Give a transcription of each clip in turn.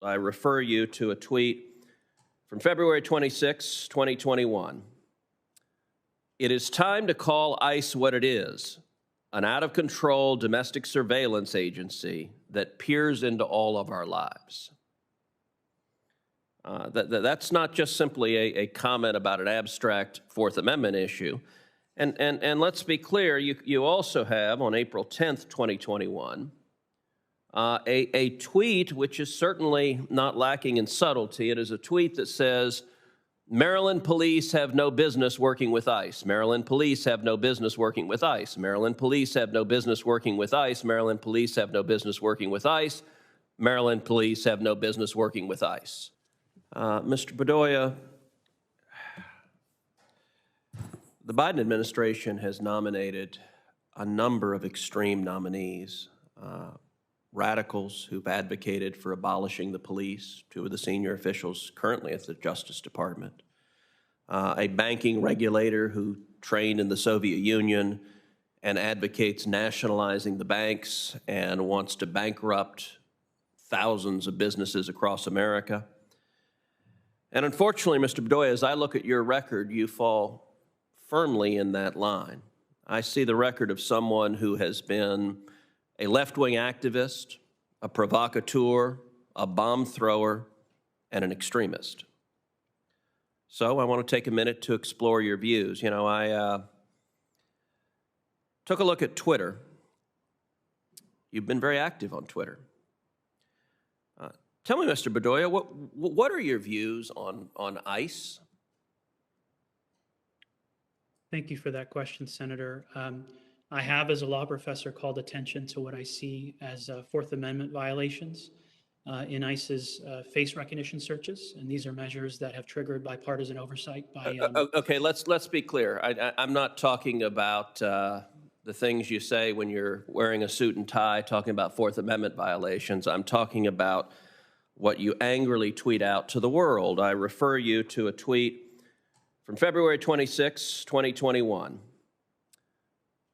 I refer you to a tweet from February 26, 2021. It is time to call ICE what it is, an out-of-control domestic surveillance agency that peers into all of our lives. That's not just simply a comment about an abstract Fourth Amendment issue. And let's be clear, you also have, on April 10th, 2021, a tweet which is certainly not lacking in subtlety. It is a tweet that says, Maryland police have no business working with ICE. Maryland police have no business working with ICE. Maryland police have no business working with ICE. Maryland police have no business working with ICE. Maryland police have no business working with ICE. Mr. Bedoya, the Biden administration has nominated a number of extreme nominees, radicals who've advocated for abolishing the police, two of the senior officials currently at the Justice Department, a banking regulator who trained in the Soviet Union and advocates nationalizing the banks and wants to bankrupt thousands of businesses across America. And unfortunately, Mr. Bedoya, as I look at your record, you fall firmly in that line. I see the record of someone who has been a left-wing activist, a provocateur, a bomb thrower, and an extremist. So I want to take a minute to explore your views. You know, I took a look at Twitter. You've been very active on Twitter. Tell me, Mr. Bedoya, what are your views on ICE? Thank you for that question, Senator. I have, as a law professor, called attention to what I see as Fourth Amendment violations in ICE's face recognition searches, and these are measures that have triggered bipartisan oversight by... Okay, let's be clear. I'm not talking about the things you say when you're wearing a suit and tie, talking about Fourth Amendment violations. I'm talking about what you angrily tweet out to the world. I refer you to a tweet from February 26, 2021.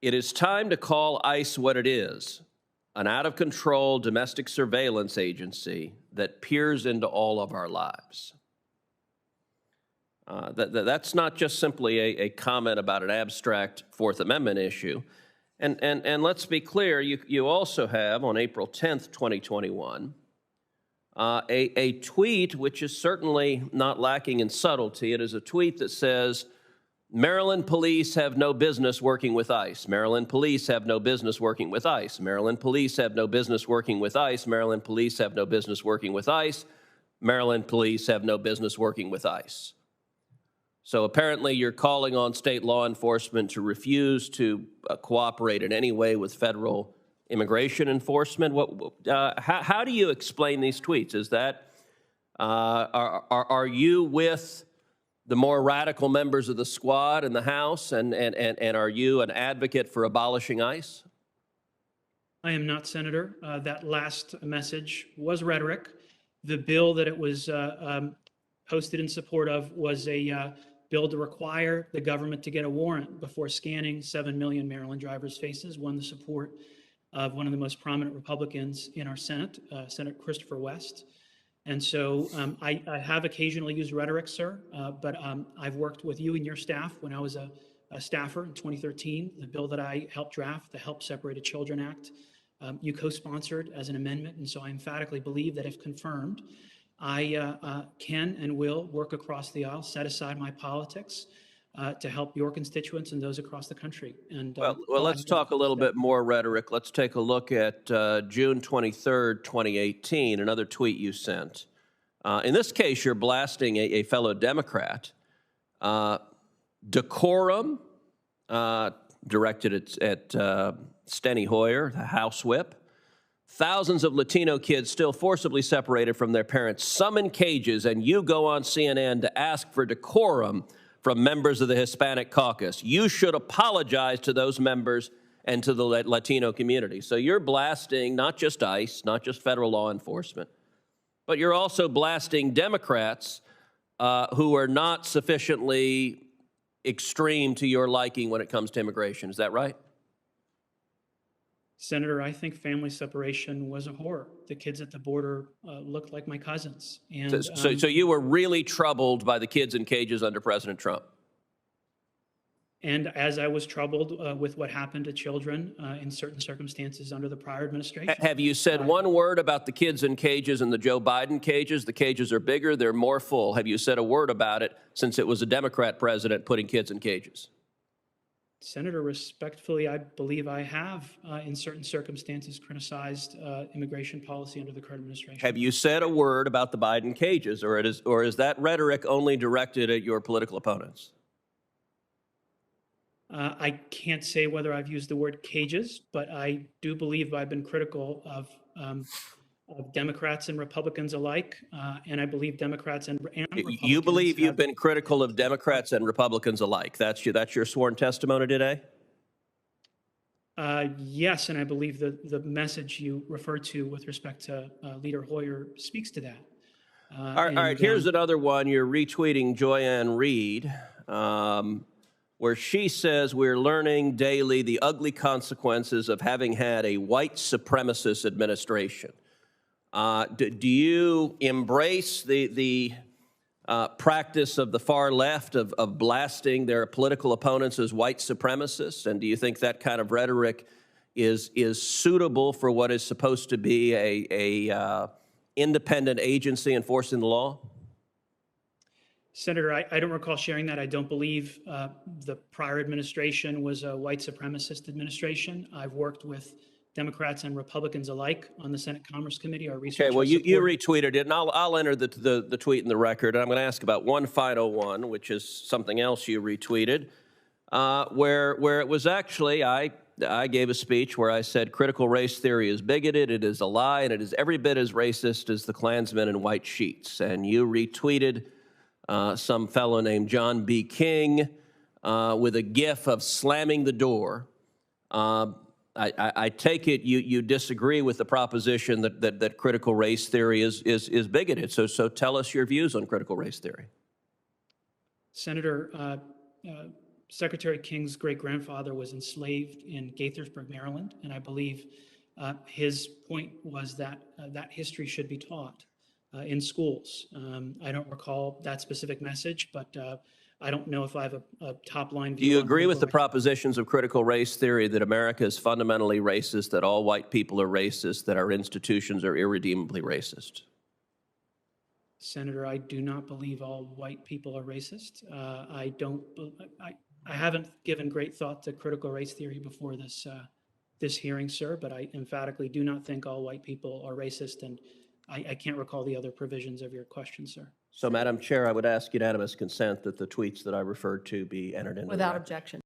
It is time to call ICE what it is, an out-of-control domestic surveillance agency that peers into all of our lives. That's not just simply a comment about an abstract Fourth Amendment issue. And let's be clear, you also have, on April 10th, 2021, a tweet which is certainly not lacking in subtlety. It is a tweet that says, Maryland police have no business working with ICE. Maryland police have no business working with ICE. Maryland police have no business working with ICE. Maryland police have no business working with ICE. Maryland police have no business working with ICE. So apparently you're calling on state law enforcement to refuse to cooperate in any way with federal immigration enforcement. How do you explain these tweets? Is that, are you with the more radical members of the squad in the House, and are you an advocate for abolishing ICE? I am not, Senator. That last message was rhetoric. The bill that it was posted in support of was a bill to require the government to get a warrant before scanning 7 million Maryland drivers' faces, won the support of one of the most prominent Republicans in our Senate, Senator Christopher West. And so I have occasionally used rhetoric, sir, but I've worked with you and your staff when I was a staffer in 2013. The bill that I helped draft, the Help Separated Children Act, you co-sponsored as an amendment. And so I emphatically believe that if confirmed, I can and will work across the aisle, set aside my politics, to help your constituents and those across the country. And well, let's talk a little bit more rhetoric. Let's take a look at June 23rd, 2018, another tweet you sent. In this case, you're blasting a fellow Democrat. Decorum, directed at Steny Hoyer, the House Whip. Thousands of Latino kids still forcibly separated from their parents, some in cages, and you go on CNN to ask for decorum from members of the Hispanic caucus. You should apologize to those members and to the Latino community. So you're blasting not just ICE, not just federal law enforcement, but you're also blasting Democrats who are not sufficiently extreme to your liking when it comes to immigration. Is that right? Senator, I think family separation was a horror. The kids at the border looked like my cousins. And So you were really troubled by the kids in cages under President Trump? and as I was troubled with what happened to children in certain circumstances under the prior administration. Have you said one word about the kids in cages and the Joe Biden cages? The cages are bigger, they're more full. Have you said a word about it since it was a Democrat president putting kids in cages? Senator, respectfully, I believe I have, in certain circumstances, criticized immigration policy under the current administration. Have you said a word about the Biden cages, or is that rhetoric only directed at your political opponents? I can't say whether I've used the word cages, but I do believe I've been critical of Democrats and Republicans alike, and I believe Democrats and Republicans. You believe you've been critical of Democrats and Republicans alike. That's your sworn testimony today? Yes, and I believe the message you referred to with respect to Leader Hoyer speaks to that. All right, here's another one. You're retweeting Joyanne Reed, where she says we're learning daily the ugly consequences of having had a white supremacist administration. Do you embrace the practice of the far left of blasting their political opponents as white supremacists? And do you think that kind of rhetoric is suitable for what is supposed to be a independent agency enforcing the law? Senator, I don't recall sharing that. I don't believe the prior administration was a white supremacist administration. I've worked with Democrats and Republicans alike on the Senate Commerce Committee. Our research. Okay, well, you retweeted it, and I'll enter the tweet in the record. And I'm going to ask about one final one, which is something else you retweeted, where it was actually I gave a speech where I said critical race theory is bigoted, it is a lie, and it is every bit as racist as the Klansmen in white sheets. And you retweeted some fellow named John B. King with a gif of slamming the door. I take it you disagree with the proposition that critical race theory is bigoted. So tell us your views on critical race theory. Senator, Secretary King's great-grandfather was enslaved in Gaithersburg, Maryland, and I believe his point was that that history should be taught in schools. I don't recall that specific message, but I don't know if I have a top-line view. Do you agree with the propositions of critical race theory that America is fundamentally racist, that all white people are racist, that our institutions are irredeemably racist? Senator, I do not believe all white people are racist. I haven't given great thought to critical race theory before this hearing, sir, but I emphatically do not think all white people are racist, and I can't recall the other provisions of your question, sir. So, Madam Chair, I would ask unanimous consent that the tweets that I referred to be entered into the record. Without objection.